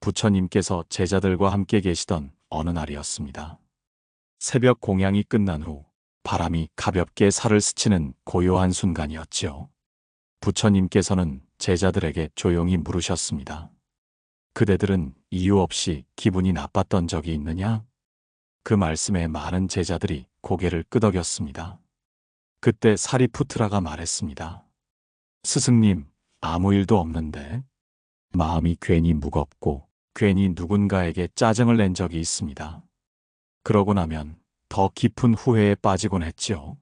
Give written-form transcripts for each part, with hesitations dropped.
부처님께서 제자들과 함께 계시던 어느 날이었습니다. 새벽 공양이 끝난 후 바람이 가볍게 살을 스치는 고요한 순간이었지요. 부처님께서는 제자들에게 조용히 물으셨습니다. 그대들은 이유 없이 기분이 나빴던 적이 있느냐? 그 말씀에 많은 제자들이 고개를 끄덕였습니다. 그때 사리푸트라가 말했습니다. 스승님, 아무 일도 없는데. 마음이 괜히 무겁고 괜히 누군가에게 짜증을 낸 적이 있습니다. 그러고 나면 더 깊은 후회에 빠지곤 했지요.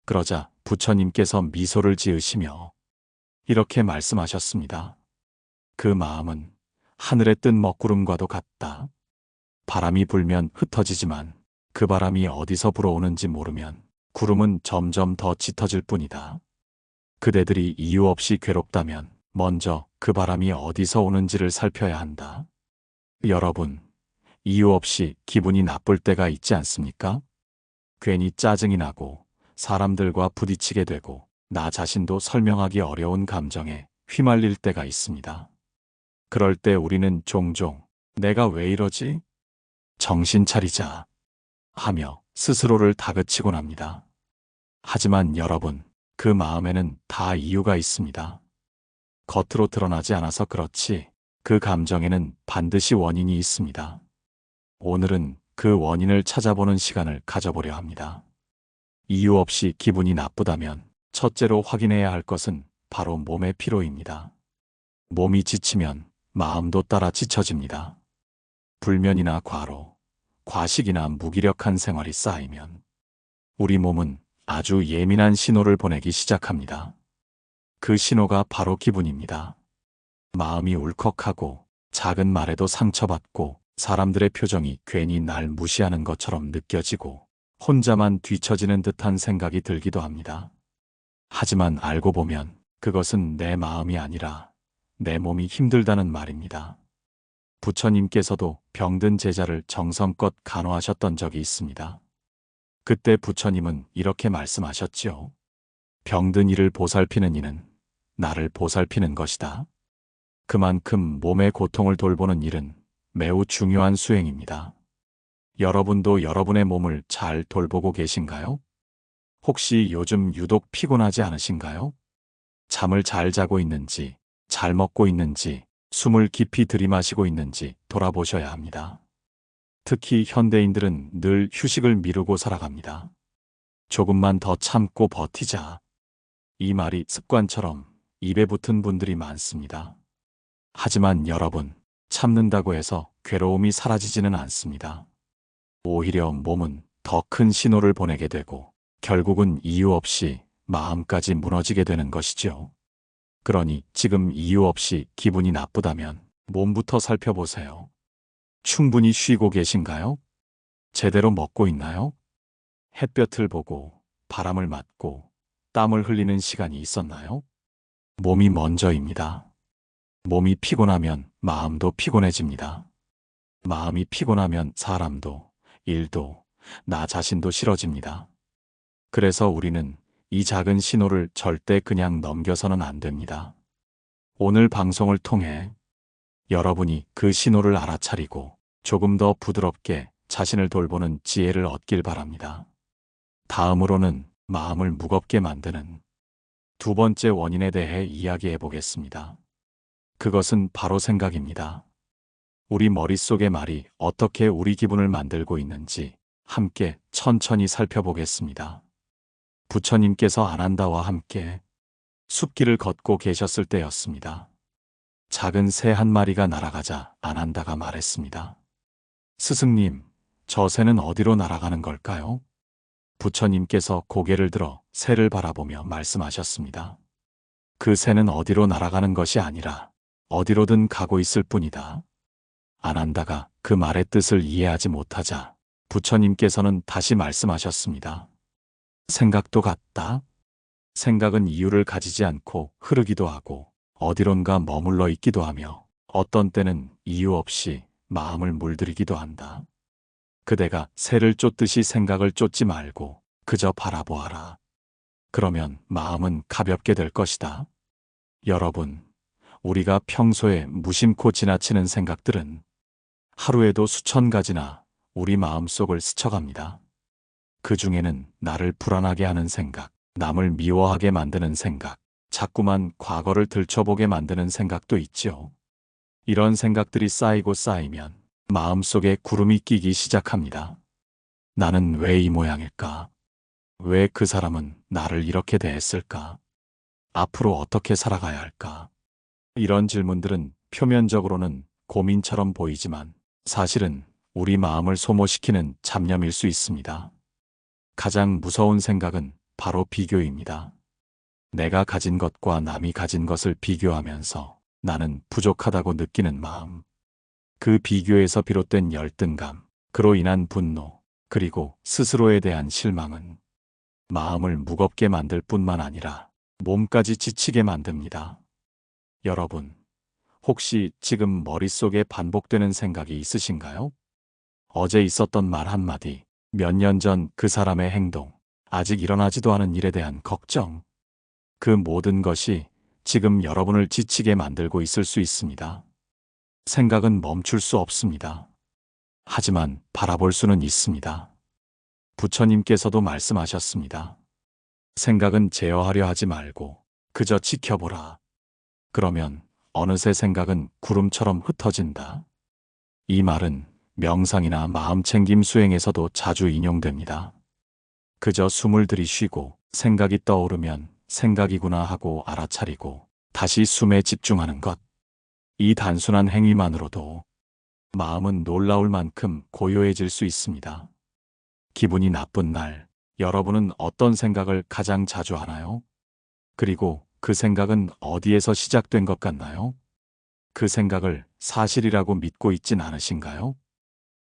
그러자 부처님께서 미소를 지으시며 이렇게 말씀하셨습니다. 그 마음은 하늘에 뜬 먹구름과도 같다. 바람이 불면 흩어지지만 그 바람이 어디서 불어오는지 모르면 구름은 점점 더 짙어질 뿐이다. 그대들이 이유 없이 괴롭다면 먼저 그 바람이 어디서 오는지를 살펴야 한다. 여러분, 이유 없이 기분이 나쁠 때가 있지 않습니까? 괜히 짜증이 나고 사람들과 부딪히게 되고 나 자신도 설명하기 어려운 감정에 휘말릴 때가 있습니다. 그럴 때 우리는 종종 내가 왜 이러지? 정신 차리자 하며 스스로를 다그치곤 합니다. 하지만 여러분, 그 마음에는 다 이유가 있습니다. 겉으로 드러나지 않아서 그렇지 그 감정에는 반드시 원인이 있습니다. 오늘은 그 원인을 찾아보는 시간을 가져보려 합니다. 이유 없이 기분이 나쁘다면 첫째로 확인해야 할 것은 바로 몸의 피로입니다. 몸이 지치면 마음도 따라 지쳐집니다. 불면이나 과로, 과식이나 무기력한 생활이 쌓이면 우리 몸은 아주 예민한 신호를 보내기 시작합니다. 그 신호가 바로 기분입니다. 마음이 울컥하고 작은 말에도 상처받고 사람들의 표정이 괜히 날 무시하는 것처럼 느껴지고 혼자만 뒤처지는 듯한 생각이 들기도 합니다. 하지만 알고 보면 그것은 내 마음이 아니라 내 몸이 힘들다는 말입니다. 부처님께서도 병든 제자를 정성껏 간호하셨던 적이 있습니다. 그때 부처님은 이렇게 말씀하셨지요. 병든 이를 보살피는 이는 나를 보살피는 것이다. 그만큼 몸의 고통을 돌보는 일은 매우 중요한 수행입니다. 여러분도 여러분의 몸을 잘 돌보고 계신가요? 혹시 요즘 유독 피곤하지 않으신가요? 잠을 잘 자고 있는지, 잘 먹고 있는지, 숨을 깊이 들이마시고 있는지 돌아보셔야 합니다. 특히 현대인들은 늘 휴식을 미루고 살아갑니다. 조금만 더 참고 버티자. 이 말이 습관처럼 입에 붙은 분들이 많습니다. 하지만 여러분, 참는다고 해서 괴로움이 사라지지는 않습니다. 오히려 몸은 더 큰 신호를 보내게 되고 결국은 이유 없이 마음까지 무너지게 되는 것이죠. 그러니 지금 이유 없이 기분이 나쁘다면 몸부터 살펴보세요. 충분히 쉬고 계신가요? 제대로 먹고 있나요? 햇볕을 보고 바람을 맞고 땀을 흘리는 시간이 있었나요? 몸이 먼저입니다. 몸이 피곤하면 마음도 피곤해집니다. 마음이 피곤하면 사람도, 일도, 나 자신도 싫어집니다. 그래서 우리는 이 작은 신호를 절대 그냥 넘겨서는 안 됩니다. 오늘 방송을 통해 여러분이 그 신호를 알아차리고 조금 더 부드럽게 자신을 돌보는 지혜를 얻길 바랍니다. 다음으로는 마음을 무겁게 만드는 두 번째 원인에 대해 이야기해 보겠습니다. 그것은 바로 생각입니다. 우리 머릿속의 말이 어떻게 우리 기분을 만들고 있는지 함께 천천히 살펴보겠습니다. 부처님께서 아난다와 함께 숲길을 걷고 계셨을 때였습니다. 작은 새 한 마리가 날아가자 아난다가 말했습니다. 스승님, 저 새는 어디로 날아가는 걸까요? 부처님께서 고개를 들어 새를 바라보며 말씀하셨습니다. 그 새는 어디로 날아가는 것이 아니라 어디로든 가고 있을 뿐이다. 아난다가 그 말의 뜻을 이해하지 못하자 부처님께서는 다시 말씀하셨습니다. 생각도 같다. 생각은 이유를 가지지 않고 흐르기도 하고 어디론가 머물러 있기도 하며 어떤 때는 이유 없이 마음을 물들이기도 한다. 그대가 새를 쫓듯이 생각을 쫓지 말고 그저 바라보아라. 그러면 마음은 가볍게 될 것이다. 여러분, 우리가 평소에 무심코 지나치는 생각들은 하루에도 수천 가지나 우리 마음속을 스쳐갑니다. 그 중에는 나를 불안하게 하는 생각, 남을 미워하게 만드는 생각, 자꾸만 과거를 들춰보게 만드는 생각도 있죠. 이런 생각들이 쌓이고 쌓이면 마음속에 구름이 끼기 시작합니다. 나는 왜 이 모양일까? 왜 그 사람은 나를 이렇게 대했을까? 앞으로 어떻게 살아가야 할까? 이런 질문들은 표면적으로는 고민처럼 보이지만 사실은 우리 마음을 소모시키는 잡념일 수 있습니다. 가장 무서운 생각은 바로 비교입니다. 내가 가진 것과 남이 가진 것을 비교하면서 나는 부족하다고 느끼는 마음. 그 비교에서 비롯된 열등감, 그로 인한 분노, 그리고 스스로에 대한 실망은 마음을 무겁게 만들 뿐만 아니라 몸까지 지치게 만듭니다. 여러분, 혹시 지금 머릿속에 반복되는 생각이 있으신가요? 어제 있었던 말 한마디, 몇 년 전 그 사람의 행동, 아직 일어나지도 않은 일에 대한 걱정. 그 모든 것이 지금 여러분을 지치게 만들고 있을 수 있습니다. 생각은 멈출 수 없습니다. 하지만 바라볼 수는 있습니다. 부처님께서도 말씀하셨습니다. 생각은 제어하려 하지 말고 그저 지켜보라. 그러면 어느새 생각은 구름처럼 흩어진다. 이 말은 명상이나 마음챙김 수행에서도 자주 인용됩니다. 그저 숨을 들이쉬고 생각이 떠오르면 생각이구나 하고 알아차리고 다시 숨에 집중하는 것. 이 단순한 행위만으로도 마음은 놀라울 만큼 고요해질 수 있습니다. 기분이 나쁜 날, 여러분은 어떤 생각을 가장 자주 하나요? 그리고 그 생각은 어디에서 시작된 것 같나요? 그 생각을 사실이라고 믿고 있진 않으신가요?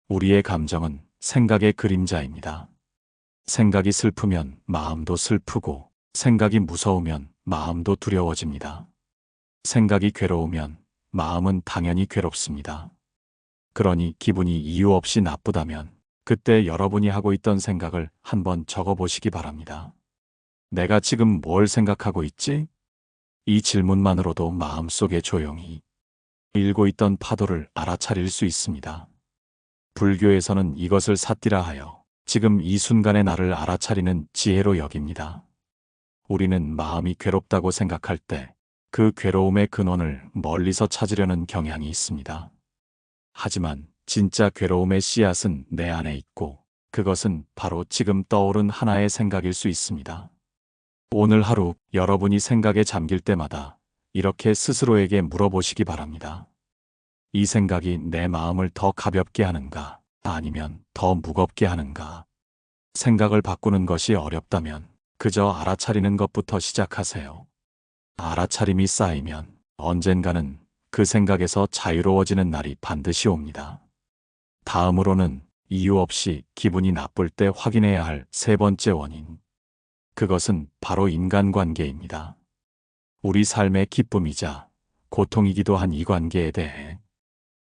우리의 감정은 생각의 그림자입니다. 생각이 슬프면 마음도 슬프고, 생각이 무서우면 마음도 두려워집니다. 생각이 괴로우면 마음은 당연히 괴롭습니다. 그러니 기분이 이유 없이 나쁘다면 그때 여러분이 하고 있던 생각을 한번 적어보시기 바랍니다. 내가 지금 뭘 생각하고 있지? 이 질문만으로도 마음속에 조용히 일고 있던 파도를 알아차릴 수 있습니다. 불교에서는 이것을 사띠라 하여 지금 이 순간의 나를 알아차리는 지혜로 여깁니다. 우리는 마음이 괴롭다고 생각할 때 그 괴로움의 근원을 멀리서 찾으려는 경향이 있습니다. 하지만 진짜 괴로움의 씨앗은 내 안에 있고 그것은 바로 지금 떠오른 하나의 생각일 수 있습니다. 오늘 하루 여러분이 생각에 잠길 때마다 이렇게 스스로에게 물어보시기 바랍니다. 이 생각이 내 마음을 더 가볍게 하는가, 아니면 더 무겁게 하는가? 생각을 바꾸는 것이 어렵다면 그저 알아차리는 것부터 시작하세요. 알아차림이 쌓이면 언젠가는 그 생각에서 자유로워지는 날이 반드시 옵니다. 다음으로는 이유 없이 기분이 나쁠 때 확인해야 할 세 번째 원인. 그것은 바로 인간관계입니다. 우리 삶의 기쁨이자 고통이기도 한 이 관계에 대해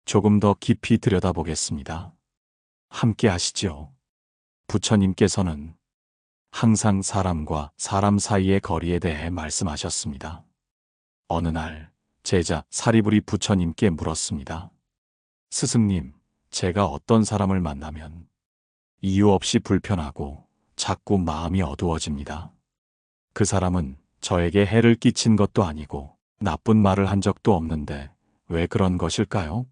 조금 더 깊이 들여다보겠습니다. 함께 하시죠. 부처님께서는 항상 사람과 사람 사이의 거리에 대해 말씀하셨습니다. 어느 날 제자 사리불이 부처님께 물었습니다. 스승님, 제가 어떤 사람을 만나면 이유 없이 불편하고 자꾸 마음이 어두워집니다. 그 사람은 저에게 해를 끼친 것도 아니고 나쁜 말을 한 적도 없는데 왜 그런 것일까요?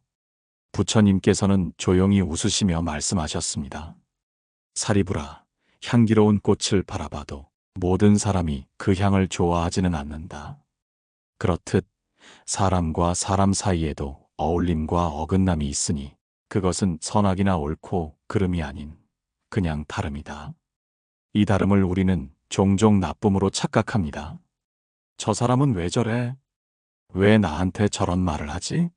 부처님께서는 조용히 웃으시며 말씀하셨습니다. 사리불아, 향기로운 꽃을 바라봐도 모든 사람이 그 향을 좋아하지는 않는다. 그렇듯 사람과 사람 사이에도 어울림과 어긋남이 있으니 그것은 선악이나 옳고 그름이 아닌 그냥 다름이다. 이 다름을 우리는 종종 나쁨으로 착각합니다. 저 사람은 왜 저래? 왜 나한테 저런 말을 하지?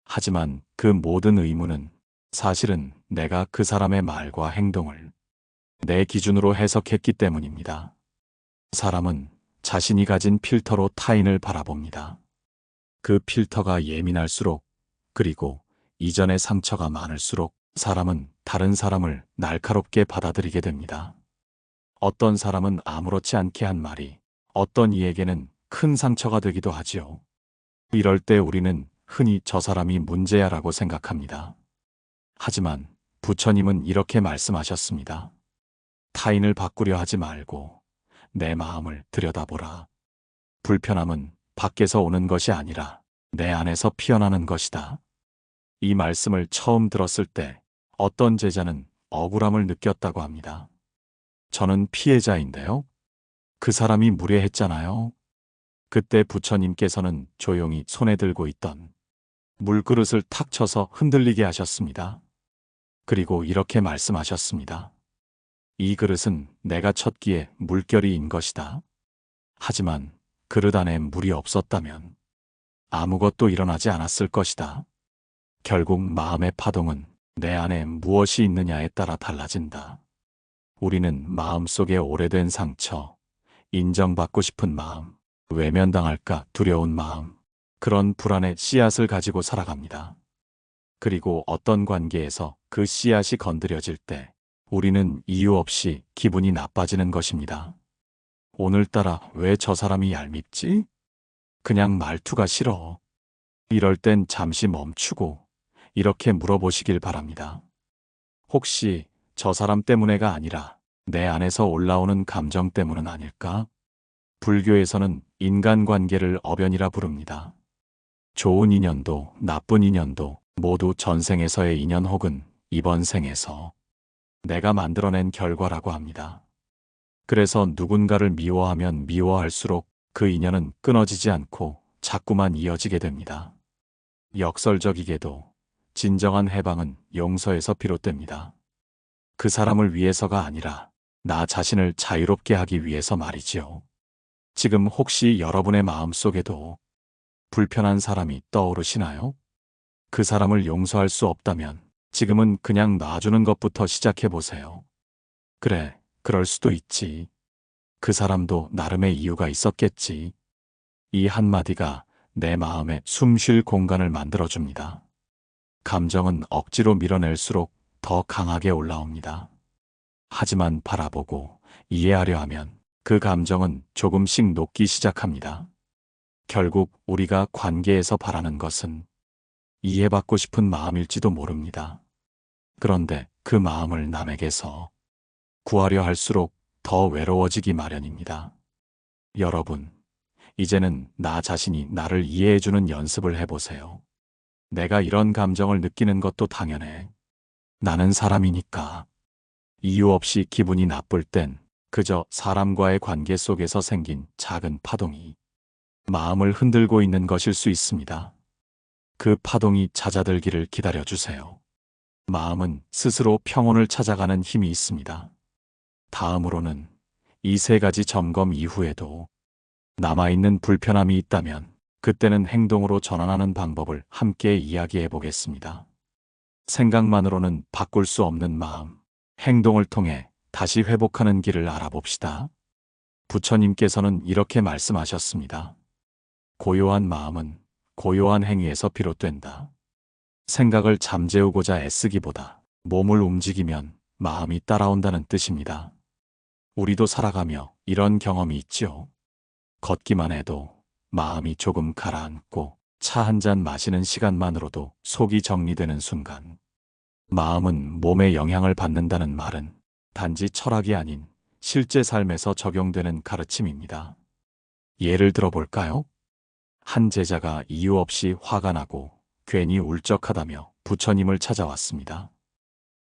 하지만 그 모든 의문은 사실은 내가 그 사람의 말과 행동을 내 기준으로 해석했기 때문입니다. 사람은 자신이 가진 필터로 타인을 바라봅니다. 그 필터가 예민할수록, 그리고 이전의 상처가 많을수록 사람은 다른 사람을 날카롭게 받아들이게 됩니다. 어떤 사람은 아무렇지 않게 한 말이 어떤 이에게는 큰 상처가 되기도 하지요. 이럴 때 우리는 흔히 저 사람이 문제야라고 생각합니다. 하지만 부처님은 이렇게 말씀하셨습니다. 타인을 바꾸려 하지 말고 내 마음을 들여다보라. 불편함은 밖에서 오는 것이 아니라 내 안에서 피어나는 것이다. 이 말씀을 처음 들었을 때 어떤 제자는 억울함을 느꼈다고 합니다. 저는 피해자인데요. 그 사람이 무례했잖아요. 그때 부처님께서는 조용히 손에 들고 있던 물그릇을 탁 쳐서 흔들리게 하셨습니다. 그리고 이렇게 말씀하셨습니다. 이 그릇은 내가 쳤기에 물결이인 것이다. 하지만 그릇 안에 물이 없었다면 아무것도 일어나지 않았을 것이다. 결국 마음의 파동은 내 안에 무엇이 있느냐에 따라 달라진다. 우리는 마음속에 오래된 상처, 인정받고 싶은 마음, 외면당할까 두려운 마음, 그런 불안의 씨앗을 가지고 살아갑니다. 그리고 어떤 관계에서 그 씨앗이 건드려질 때 우리는 이유 없이 기분이 나빠지는 것입니다. 오늘따라 왜 저 사람이 얄밉지? 그냥 말투가 싫어. 이럴 땐 잠시 멈추고 이렇게 물어보시길 바랍니다. 혹시 저 사람 때문에가 아니라 내 안에서 올라오는 감정 때문은 아닐까? 불교에서는 인간관계를 어변이라 부릅니다. 좋은 인연도 나쁜 인연도 모두 전생에서의 인연 혹은 이번 생에서 내가 만들어낸 결과라고 합니다. 그래서 누군가를 미워하면 미워할수록 그 인연은 끊어지지 않고 자꾸만 이어지게 됩니다. 역설적이게도 진정한 해방은 용서에서 비롯됩니다. 그 사람을 위해서가 아니라 나 자신을 자유롭게 하기 위해서 말이지요. 지금 혹시 여러분의 마음속에도 불편한 사람이 떠오르시나요? 그 사람을 용서할 수 없다면 지금은 그냥 놔주는 것부터 시작해 보세요. 그래, 그럴 수도 있지. 그 사람도 나름의 이유가 있었겠지. 이 한마디가 내 마음에 숨 쉴 공간을 만들어줍니다. 감정은 억지로 밀어낼수록 더 강하게 올라옵니다. 하지만 바라보고 이해하려 하면 그 감정은 조금씩 녹기 시작합니다. 결국 우리가 관계에서 바라는 것은 이해받고 싶은 마음일지도 모릅니다. 그런데 그 마음을 남에게서 구하려 할수록 더 외로워지기 마련입니다. 여러분, 이제는 나 자신이 나를 이해해주는 연습을 해보세요. 내가 이런 감정을 느끼는 것도 당연해. 나는 사람이니까. 이유 없이 기분이 나쁠 땐 그저 사람과의 관계 속에서 생긴 작은 파동이 마음을 흔들고 있는 것일 수 있습니다. 그 파동이 잦아들기를 기다려주세요. 마음은 스스로 평온을 찾아가는 힘이 있습니다. 다음으로는 이 세 가지 점검 이후에도 남아있는 불편함이 있다면 그때는 행동으로 전환하는 방법을 함께 이야기해 보겠습니다. 생각만으로는 바꿀 수 없는 마음, 행동을 통해 다시 회복하는 길을 알아봅시다. 부처님께서는 이렇게 말씀하셨습니다. 고요한 마음은 고요한 행위에서 비롯된다. 생각을 잠재우고자 애쓰기보다 몸을 움직이면 마음이 따라온다는 뜻입니다. 우리도 살아가며 이런 경험이 있지요. 걷기만 해도 마음이 조금 가라앉고 차 한 잔 마시는 시간만으로도 속이 정리되는 순간. 마음은 몸에 영향을 받는다는 말은 단지 철학이 아닌 실제 삶에서 적용되는 가르침입니다. 예를 들어볼까요? 한 제자가 이유 없이 화가 나고 괜히 울적하다며 부처님을 찾아왔습니다.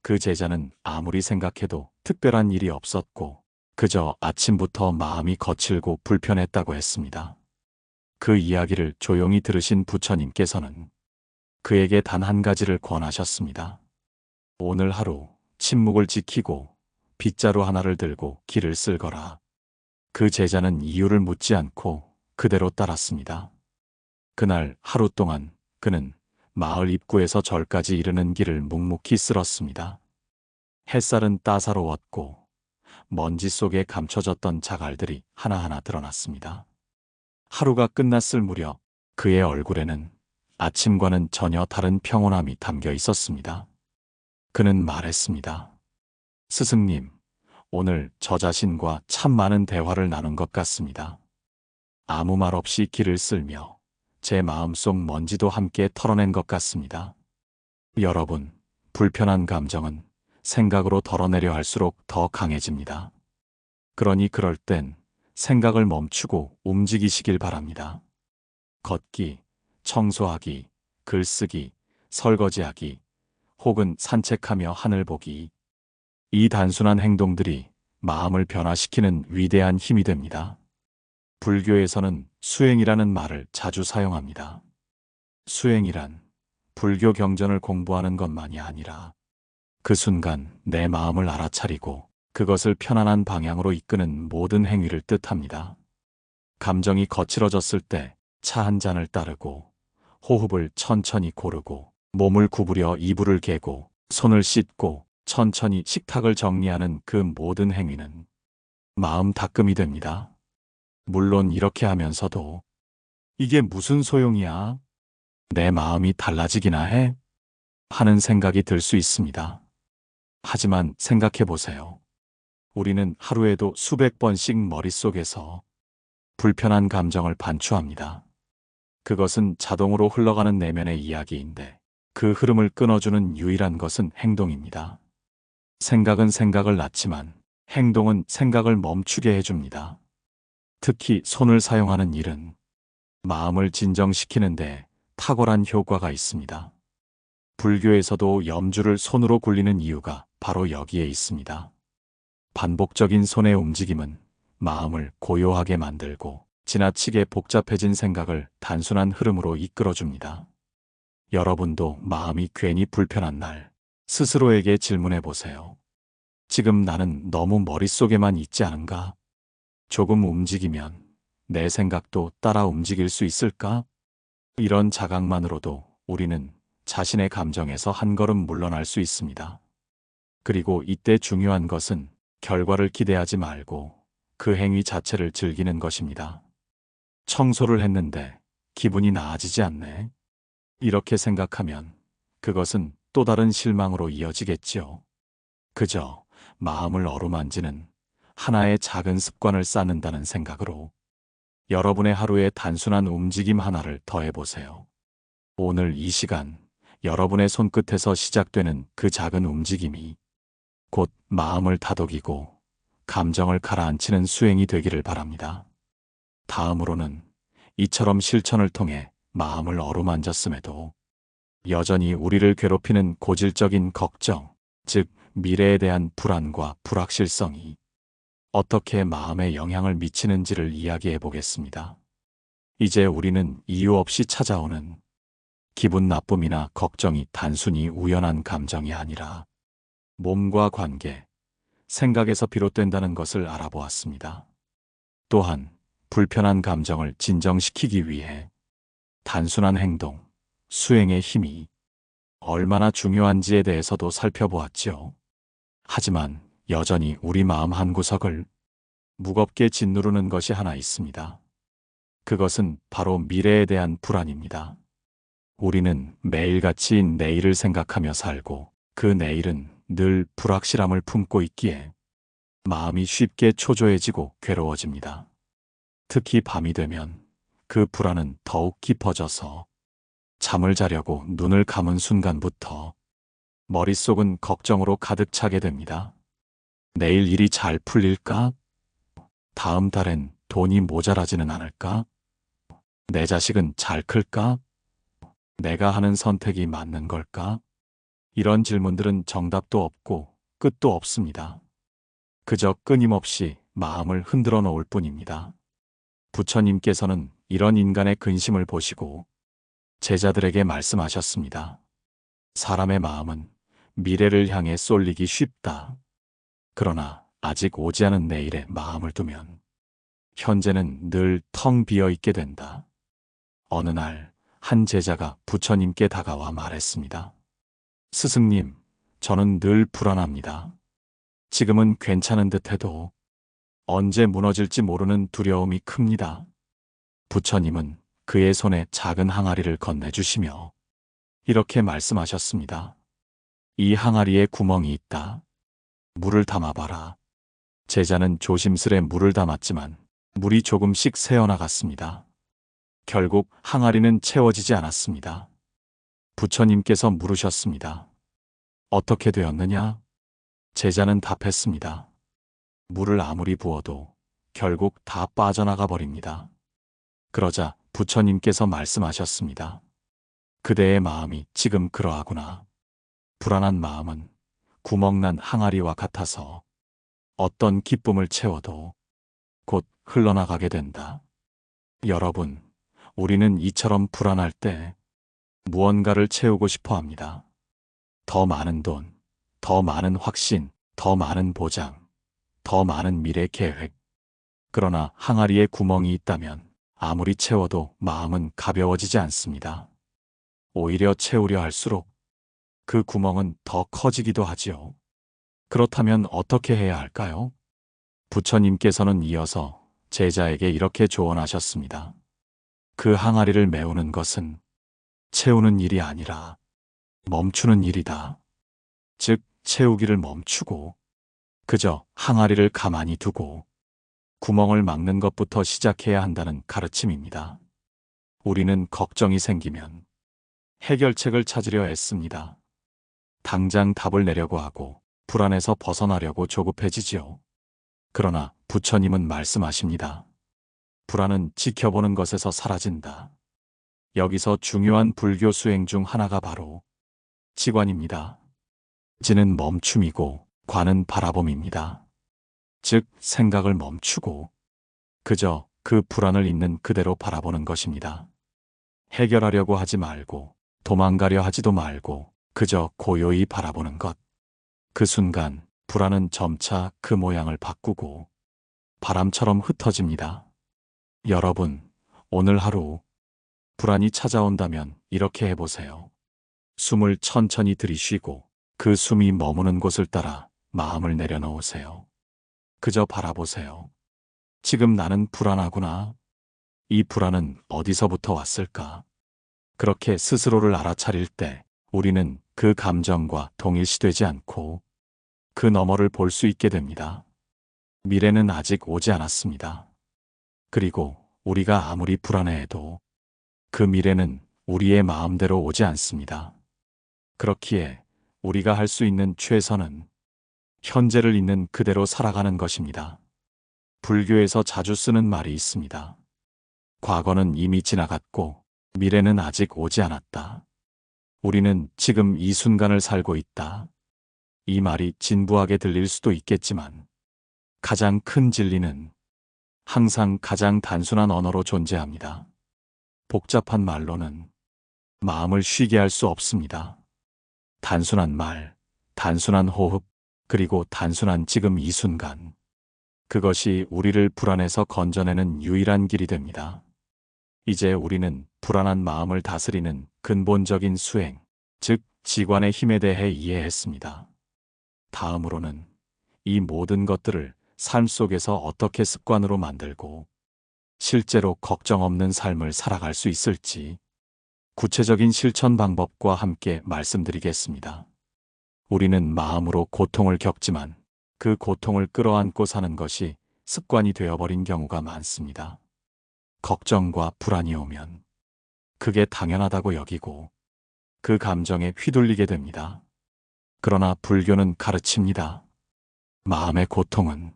그 제자는 아무리 생각해도 특별한 일이 없었고 그저 아침부터 마음이 거칠고 불편했다고 했습니다. 그 이야기를 조용히 들으신 부처님께서는 그에게 단 한 가지를 권하셨습니다. 오늘 하루 침묵을 지키고 빗자루 하나를 들고 길을 쓸거라. 그 제자는 이유를 묻지 않고 그대로 따랐습니다. 그날 하루 동안 그는 마을 입구에서 절까지 이르는 길을 묵묵히 쓸었습니다. 햇살은 따사로웠고 먼지 속에 감춰졌던 자갈들이 하나하나 드러났습니다. 하루가 끝났을 무렵 그의 얼굴에는 아침과는 전혀 다른 평온함이 담겨 있었습니다. 그는 말했습니다. 스승님, 오늘 저 자신과 참 많은 대화를 나눈 것 같습니다. 아무 말 없이 길을 쓸며 제 마음속 먼지도 함께 털어낸 것 같습니다. 여러분, 불편한 감정은 생각으로 덜어내려 할수록 더 강해집니다. 그러니 그럴 땐 생각을 멈추고 움직이시길 바랍니다. 걷기, 청소하기, 글쓰기, 설거지하기, 혹은 산책하며 하늘 보기. 이 단순한 행동들이 마음을 변화시키는 위대한 힘이 됩니다. 불교에서는 수행이라는 말을 자주 사용합니다. 수행이란 불교 경전을 공부하는 것만이 아니라 그 순간 내 마음을 알아차리고 그것을 편안한 방향으로 이끄는 모든 행위를 뜻합니다. 감정이 거칠어졌을 때 차 한 잔을 따르고 호흡을 천천히 고르고 몸을 구부려 이불을 개고 손을 씻고 천천히 식탁을 정리하는 그 모든 행위는 마음 닦음이 됩니다. 물론 이렇게 하면서도 이게 무슨 소용이야? 내 마음이 달라지기나 해? 하는 생각이 들 수 있습니다. 하지만 생각해 보세요. 우리는 하루에도 수백 번씩 머릿속에서 불편한 감정을 반추합니다. 그것은 자동으로 흘러가는 내면의 이야기인데 그 흐름을 끊어주는 유일한 것은 행동입니다. 생각은 생각을 낳지만 행동은 생각을 멈추게 해줍니다. 특히 손을 사용하는 일은 마음을 진정시키는데 탁월한 효과가 있습니다. 불교에서도 염주를 손으로 굴리는 이유가 바로 여기에 있습니다. 반복적인 손의 움직임은 마음을 고요하게 만들고 지나치게 복잡해진 생각을 단순한 흐름으로 이끌어줍니다. 여러분도 마음이 괜히 불편한 날 스스로에게 질문해 보세요. 지금 나는 너무 머릿속에만 있지 않은가? 조금 움직이면 내 생각도 따라 움직일 수 있을까? 이런 자각만으로도 우리는 자신의 감정에서 한 걸음 물러날 수 있습니다. 그리고 이때 중요한 것은 결과를 기대하지 말고 그 행위 자체를 즐기는 것입니다. 청소를 했는데 기분이 나아지지 않네. 이렇게 생각하면 그것은 또 다른 실망으로 이어지겠지요. 그저 마음을 어루만지는 하나의 작은 습관을 쌓는다는 생각으로 여러분의 하루에 단순한 움직임 하나를 더해보세요. 오늘 이 시간 여러분의 손끝에서 시작되는 그 작은 움직임이 곧 마음을 다독이고 감정을 가라앉히는 수행이 되기를 바랍니다. 다음으로는 이처럼 실천을 통해 마음을 어루만졌음에도 여전히 우리를 괴롭히는 고질적인 걱정, 즉 미래에 대한 불안과 불확실성이 어떻게 마음에 영향을 미치는지를 이야기해 보겠습니다. 이제 우리는 이유 없이 찾아오는 기분 나쁨이나 걱정이 단순히 우연한 감정이 아니라 몸과 관계, 생각에서 비롯된다는 것을 알아보았습니다. 또한 불편한 감정을 진정시키기 위해 단순한 행동, 수행의 힘이 얼마나 중요한지에 대해서도 살펴보았지요. 하지만 여전히 우리 마음 한구석을 무겁게 짓누르는 것이 하나 있습니다. 그것은 바로 미래에 대한 불안입니다. 우리는 매일같이 내일을 생각하며 살고 그 내일은 늘 불확실함을 품고 있기에 마음이 쉽게 초조해지고 괴로워집니다. 특히 밤이 되면 그 불안은 더욱 깊어져서 잠을 자려고 눈을 감은 순간부터 머릿속은 걱정으로 가득 차게 됩니다. 내일 일이 잘 풀릴까? 다음 달엔 돈이 모자라지는 않을까? 내 자식은 잘 클까? 내가 하는 선택이 맞는 걸까? 이런 질문들은 정답도 없고 끝도 없습니다. 그저 끊임없이 마음을 흔들어 놓을 뿐입니다. 부처님께서는 이런 인간의 근심을 보시고 제자들에게 말씀하셨습니다. 사람의 마음은 미래를 향해 쏠리기 쉽다. 그러나 아직 오지 않은 내일에 마음을 두면 현재는 늘 텅 비어 있게 된다. 어느 날 한 제자가 부처님께 다가와 말했습니다. 스승님, 저는 늘 불안합니다. 지금은 괜찮은 듯해도 언제 무너질지 모르는 두려움이 큽니다. 부처님은 그의 손에 작은 항아리를 건네주시며 이렇게 말씀하셨습니다. 이 항아리에 구멍이 있다. 물을 담아봐라. 제자는 조심스레 물을 담았지만 물이 조금씩 새어나갔습니다. 결국 항아리는 채워지지 않았습니다. 부처님께서 물으셨습니다. 어떻게 되었느냐? 제자는 답했습니다. 물을 아무리 부어도 결국 다 빠져나가 버립니다. 그러자 부처님께서 말씀하셨습니다. 그대의 마음이 지금 그러하구나. 불안한 마음은 구멍난 항아리와 같아서 어떤 기쁨을 채워도 곧 흘러나가게 된다. 여러분, 우리는 이처럼 불안할 때 무언가를 채우고 싶어 합니다. 더 많은 돈, 더 많은 확신, 더 많은 보장, 더 많은 미래 계획. 그러나 항아리에 구멍이 있다면 아무리 채워도 마음은 가벼워지지 않습니다. 오히려 채우려 할수록 그 구멍은 더 커지기도 하지요. 그렇다면 어떻게 해야 할까요? 부처님께서는 이어서 제자에게 이렇게 조언하셨습니다. 그 항아리를 메우는 것은 채우는 일이 아니라 멈추는 일이다. 즉, 채우기를 멈추고 그저 항아리를 가만히 두고 구멍을 막는 것부터 시작해야 한다는 가르침입니다. 우리는 걱정이 생기면 해결책을 찾으려 애씁니다. 당장 답을 내려고 하고 불안에서 벗어나려고 조급해지지요. 그러나 부처님은 말씀하십니다. 불안은 지켜보는 것에서 사라진다. 여기서 중요한 불교 수행 중 하나가 바로 지관입니다. 지는 멈춤이고 관은 바라봄입니다. 즉, 생각을 멈추고 그저 그 불안을 있는 그대로 바라보는 것입니다. 해결하려고 하지 말고 도망가려 하지도 말고 그저 고요히 바라보는 것. 그 순간 불안은 점차 그 모양을 바꾸고 바람처럼 흩어집니다. 여러분, 오늘 하루 불안이 찾아온다면 이렇게 해보세요. 숨을 천천히 들이쉬고 그 숨이 머무는 곳을 따라 마음을 내려놓으세요. 그저 바라보세요. 지금 나는 불안하구나. 이 불안은 어디서부터 왔을까? 그렇게 스스로를 알아차릴 때 우리는 그 감정과 동일시되지 않고 그 너머를 볼 수 있게 됩니다. 미래는 아직 오지 않았습니다. 그리고 우리가 아무리 불안해해도 그 미래는 우리의 마음대로 오지 않습니다. 그렇기에 우리가 할 수 있는 최선은 현재를 있는 그대로 살아가는 것입니다. 불교에서 자주 쓰는 말이 있습니다. 과거는 이미 지나갔고 미래는 아직 오지 않았다. 우리는 지금 이 순간을 살고 있다. 이 말이 진부하게 들릴 수도 있겠지만 가장 큰 진리는 항상 가장 단순한 언어로 존재합니다. 복잡한 말로는 마음을 쉬게 할 수 없습니다. 단순한 말, 단순한 호흡, 그리고 단순한 지금 이 순간. 그것이 우리를 불안에서 건져내는 유일한 길이 됩니다. 이제 우리는 불안한 마음을 다스리는 근본적인 수행, 즉 지관의 힘에 대해 이해했습니다. 다음으로는 이 모든 것들을 삶 속에서 어떻게 습관으로 만들고 실제로 걱정 없는 삶을 살아갈 수 있을지 구체적인 실천 방법과 함께 말씀드리겠습니다. 우리는 마음으로 고통을 겪지만 그 고통을 끌어안고 사는 것이 습관이 되어버린 경우가 많습니다. 걱정과 불안이 오면 그게 당연하다고 여기고 그 감정에 휘둘리게 됩니다. 그러나 불교는 가르칩니다. 마음의 고통은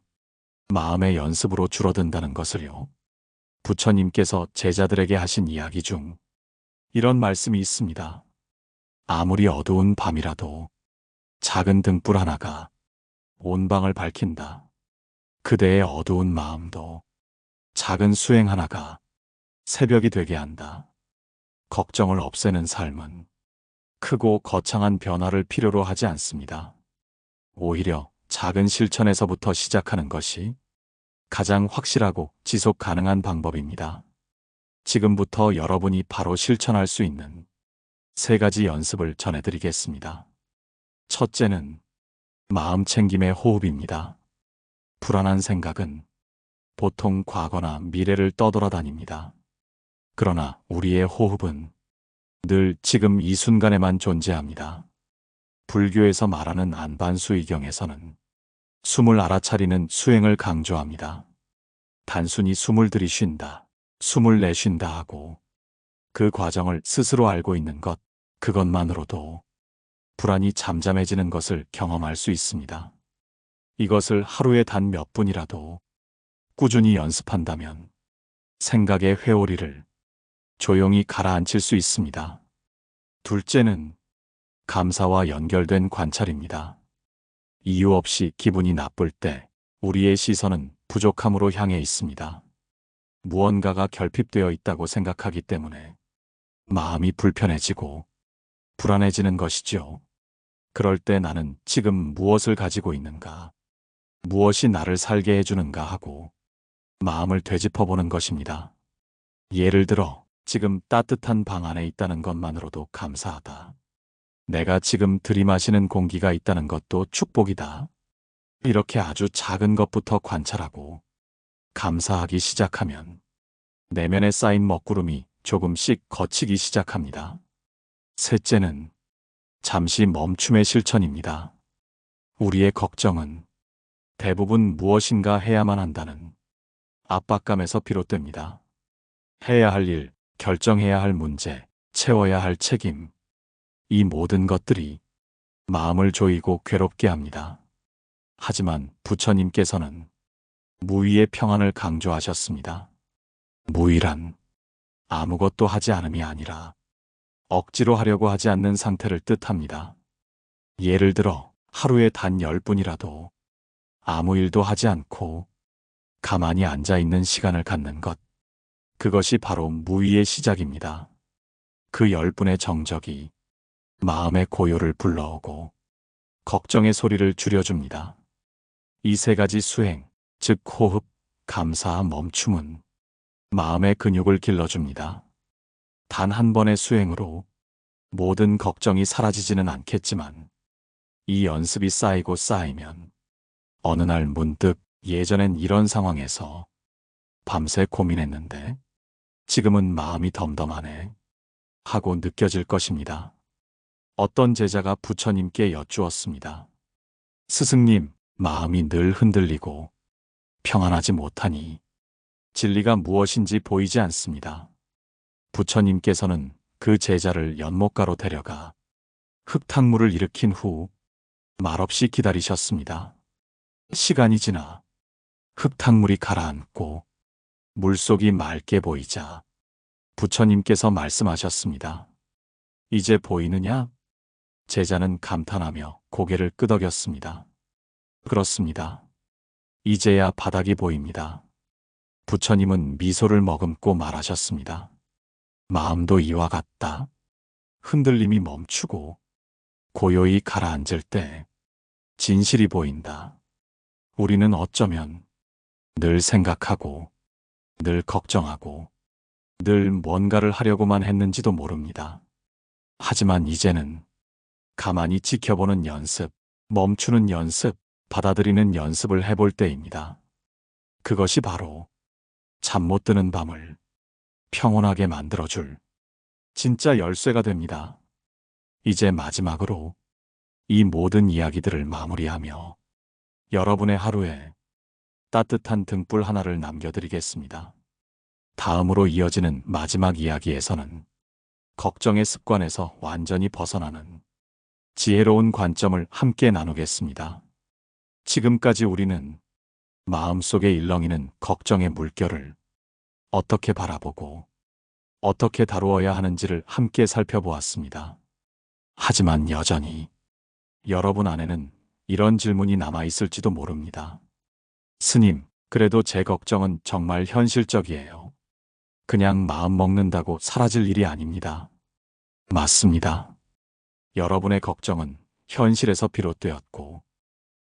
마음의 연습으로 줄어든다는 것을요. 부처님께서 제자들에게 하신 이야기 중 이런 말씀이 있습니다. 아무리 어두운 밤이라도 작은 등불 하나가 온 방을 밝힌다. 그대의 어두운 마음도 작은 수행 하나가 새벽이 되게 한다. 걱정을 없애는 삶은 크고 거창한 변화를 필요로 하지 않습니다. 오히려 작은 실천에서부터 시작하는 것이 가장 확실하고 지속 가능한 방법입니다. 지금부터 여러분이 바로 실천할 수 있는 3가지 연습을 전해드리겠습니다. 첫째는 마음 챙김의 호흡입니다. 불안한 생각은 보통 과거나 미래를 떠돌아다닙니다. 그러나 우리의 호흡은 늘 지금 이 순간에만 존재합니다. 불교에서 말하는 안반수의경에서는 숨을 알아차리는 수행을 강조합니다. 단순히 숨을 들이쉰다, 숨을 내쉰다 하고 그 과정을 스스로 알고 있는 것, 그것만으로도 불안이 잠잠해지는 것을 경험할 수 있습니다. 이것을 하루에 단 몇 분이라도 꾸준히 연습한다면 생각의 회오리를 조용히 가라앉힐 수 있습니다. 둘째는 감사와 연결된 관찰입니다. 이유 없이 기분이 나쁠 때 우리의 시선은 부족함으로 향해 있습니다. 무언가가 결핍되어 있다고 생각하기 때문에 마음이 불편해지고 불안해지는 것이죠. 그럴 때 나는 지금 무엇을 가지고 있는가, 무엇이 나를 살게 해주는가 하고 마음을 되짚어보는 것입니다. 예를 들어 지금 따뜻한 방 안에 있다는 것만으로도 감사하다. 내가 지금 들이마시는 공기가 있다는 것도 축복이다. 이렇게 아주 작은 것부터 관찰하고 감사하기 시작하면 내면에 쌓인 먹구름이 조금씩 걷히기 시작합니다. 셋째는 잠시 멈춤의 실천입니다. 우리의 걱정은 대부분 무엇인가 해야만 한다는 압박감에서 비롯됩니다. 해야 할 일, 결정해야 할 문제, 채워야 할 책임, 이 모든 것들이 마음을 조이고 괴롭게 합니다. 하지만 부처님께서는 무위의 평안을 강조하셨습니다. 무위란 아무것도 하지 않음이 아니라 억지로 하려고 하지 않는 상태를 뜻합니다. 예를 들어 하루에 단 10분이라도 아무 일도 하지 않고 가만히 앉아 있는 시간을 갖는 것, 그것이 바로 무위의 시작입니다. 그 10분의 정적이 마음의 고요를 불러오고 걱정의 소리를 줄여줍니다. 이 세 가지 수행, 즉 호흡, 감사, 멈춤은 마음의 근육을 길러줍니다. 단 한 번의 수행으로 모든 걱정이 사라지지는 않겠지만 이 연습이 쌓이고 쌓이면 어느 날 문득 예전엔 이런 상황에서 밤새 고민했는데 지금은 마음이 덤덤하네 하고 느껴질 것입니다. 어떤 제자가 부처님께 여쭈었습니다. 스승님, 마음이 늘 흔들리고 평안하지 못하니 진리가 무엇인지 보이지 않습니다. 부처님께서는 그 제자를 연못가로 데려가 흙탕물을 일으킨 후 말없이 기다리셨습니다. 시간이 지나 흙탕물이 가라앉고 물속이 맑게 보이자 부처님께서 말씀하셨습니다. 이제 보이느냐? 제자는 감탄하며 고개를 끄덕였습니다. 그렇습니다. 이제야 바닥이 보입니다. 부처님은 미소를 머금고 말하셨습니다. 마음도 이와 같다. 흔들림이 멈추고 고요히 가라앉을 때 진실이 보인다. 우리는 어쩌면 늘 생각하고 늘 걱정하고 늘 뭔가를 하려고만 했는지도 모릅니다. 하지만 이제는 가만히 지켜보는 연습, 멈추는 연습, 받아들이는 연습을 해볼 때입니다. 그것이 바로 잠 못 드는 밤을 평온하게 만들어줄 진짜 열쇠가 됩니다. 이제 마지막으로 이 모든 이야기들을 마무리하며 여러분의 하루에 따뜻한 등불 하나를 남겨드리겠습니다. 다음으로 이어지는 마지막 이야기에서는 걱정의 습관에서 완전히 벗어나는 지혜로운 관점을 함께 나누겠습니다. 지금까지 우리는 마음속에 일렁이는 걱정의 물결을 어떻게 바라보고 어떻게 다루어야 하는지를 함께 살펴보았습니다. 하지만 여전히 여러분 안에는 이런 질문이 남아있을지도 모릅니다. 스님, 그래도 제 걱정은 정말 현실적이에요. 그냥 마음 먹는다고 사라질 일이 아닙니다. 맞습니다. 여러분의 걱정은 현실에서 비롯되었고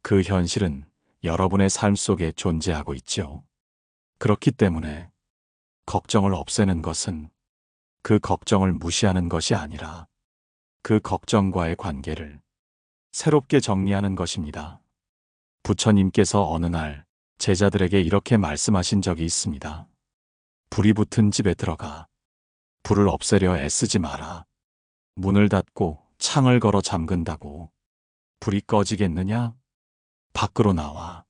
그 현실은 여러분의 삶 속에 존재하고 있죠. 그렇기 때문에 걱정을 없애는 것은 그 걱정을 무시하는 것이 아니라 그 걱정과의 관계를 새롭게 정리하는 것입니다. 부처님께서 어느 날 제자들에게 이렇게 말씀하신 적이 있습니다. 불이 붙은 집에 들어가 불을 없애려 애쓰지 마라. 문을 닫고 창을 걸어 잠근다고 불이 꺼지겠느냐? 밖으로 나와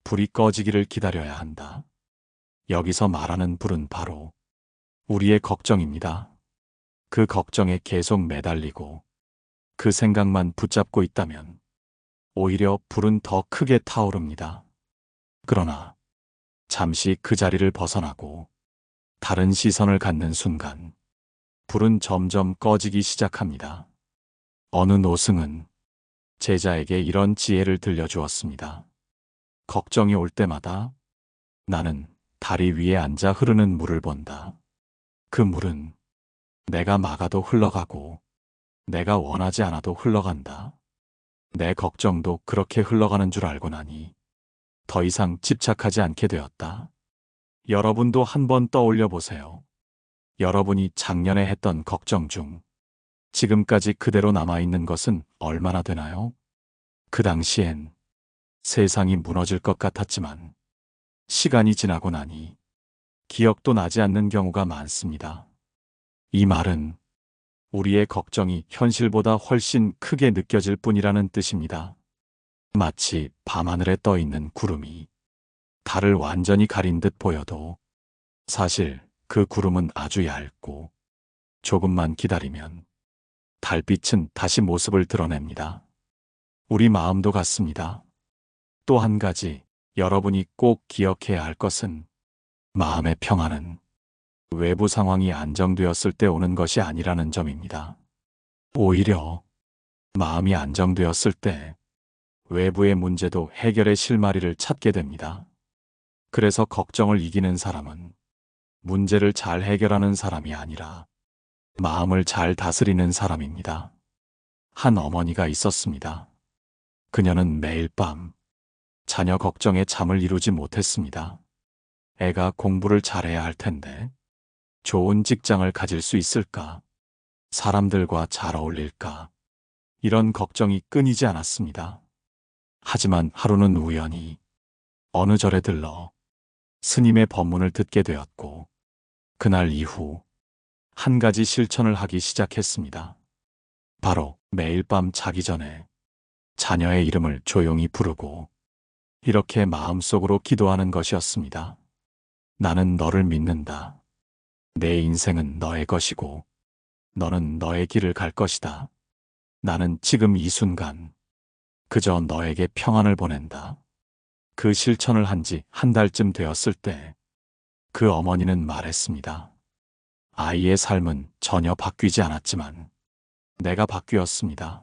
불이 꺼지기를 기다려야 한다. 여기서 말하는 불은 바로 우리의 걱정입니다. 그 걱정에 계속 매달리고 그 생각만 붙잡고 있다면 오히려 불은 더 크게 타오릅니다. 그러나 잠시 그 자리를 벗어나고 다른 시선을 갖는 순간 불은 점점 꺼지기 시작합니다. 어느 노승은 제자에게 이런 지혜를 들려주었습니다. 걱정이 올 때마다 나는 다리 위에 앉아 흐르는 물을 본다. 그 물은 내가 막아도 흘러가고 내가 원하지 않아도 흘러간다. 내 걱정도 그렇게 흘러가는 줄 알고 나니 더 이상 집착하지 않게 되었다. 여러분도 한번 떠올려 보세요. 여러분이 작년에 했던 걱정 중 지금까지 그대로 남아있는 것은 얼마나 되나요? 그 당시엔 세상이 무너질 것 같았지만 시간이 지나고 나니 기억도 나지 않는 경우가 많습니다. 이 말은 우리의 걱정이 현실보다 훨씬 크게 느껴질 뿐이라는 뜻입니다. 마치 밤하늘에 떠 있는 구름이 달을 완전히 가린 듯 보여도 사실 그 구름은 아주 얇고 조금만 기다리면 달빛은 다시 모습을 드러냅니다. 우리 마음도 같습니다. 또 한 가지 여러분이 꼭 기억해야 할 것은 마음의 평안은 외부 상황이 안정되었을 때 오는 것이 아니라는 점입니다. 오히려 마음이 안정되었을 때 외부의 문제도 해결의 실마리를 찾게 됩니다. 그래서 걱정을 이기는 사람은 문제를 잘 해결하는 사람이 아니라 마음을 잘 다스리는 사람입니다. 한 어머니가 있었습니다. 그녀는 매일 밤 자녀 걱정에 잠을 이루지 못했습니다. 애가 공부를 잘해야 할 텐데 좋은 직장을 가질 수 있을까? 사람들과 잘 어울릴까? 이런 걱정이 끊이지 않았습니다. 하지만 하루는 우연히 어느 절에 들러 스님의 법문을 듣게 되었고 그날 이후 한 가지 실천을 하기 시작했습니다. 바로 매일 밤 자기 전에 자녀의 이름을 조용히 부르고 이렇게 마음속으로 기도하는 것이었습니다. 나는 너를 믿는다. 내 인생은 너의 것이고 너는 너의 길을 갈 것이다. 나는 지금 이 순간 그저 너에게 평안을 보낸다. 그 실천을 한 지 한 달쯤 되었을 때 그 어머니는 말했습니다. 아이의 삶은 전혀 바뀌지 않았지만 내가 바뀌었습니다.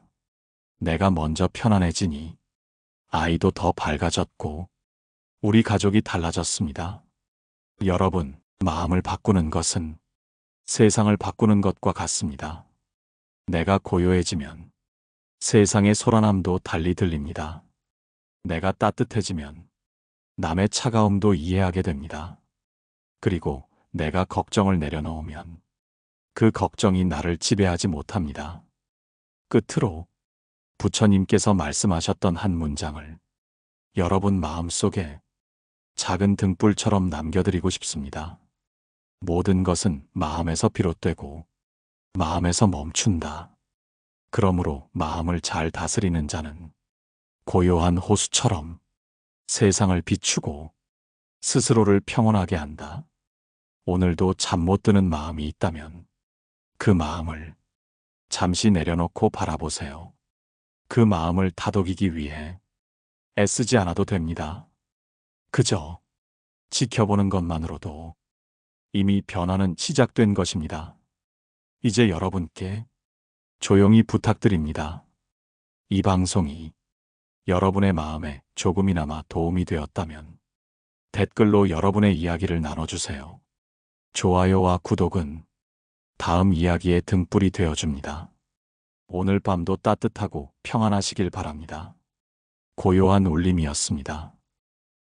내가 먼저 편안해지니 아이도 더 밝아졌고 우리 가족이 달라졌습니다. 여러분, 마음을 바꾸는 것은 세상을 바꾸는 것과 같습니다. 내가 고요해지면 세상의 소란함도 달리 들립니다. 내가 따뜻해지면 남의 차가움도 이해하게 됩니다. 그리고 내가 걱정을 내려놓으면 그 걱정이 나를 지배하지 못합니다. 끝으로 부처님께서 말씀하셨던 한 문장을 여러분 마음속에 작은 등불처럼 남겨드리고 싶습니다. 모든 것은 마음에서 비롯되고 마음에서 멈춘다. 그러므로 마음을 잘 다스리는 자는 고요한 호수처럼 세상을 비추고 스스로를 평온하게 한다. 오늘도 잠 못 드는 마음이 있다면 그 마음을 잠시 내려놓고 바라보세요. 그 마음을 다독이기 위해 애쓰지 않아도 됩니다. 그저 지켜보는 것만으로도 이미 변화는 시작된 것입니다. 이제 여러분께 조용히 부탁드립니다. 이 방송이 여러분의 마음에 조금이나마 도움이 되었다면 댓글로 여러분의 이야기를 나눠주세요. 좋아요와 구독은 다음 이야기의 등불이 되어줍니다. 오늘 밤도 따뜻하고 평안하시길 바랍니다. 고요한 울림이었습니다.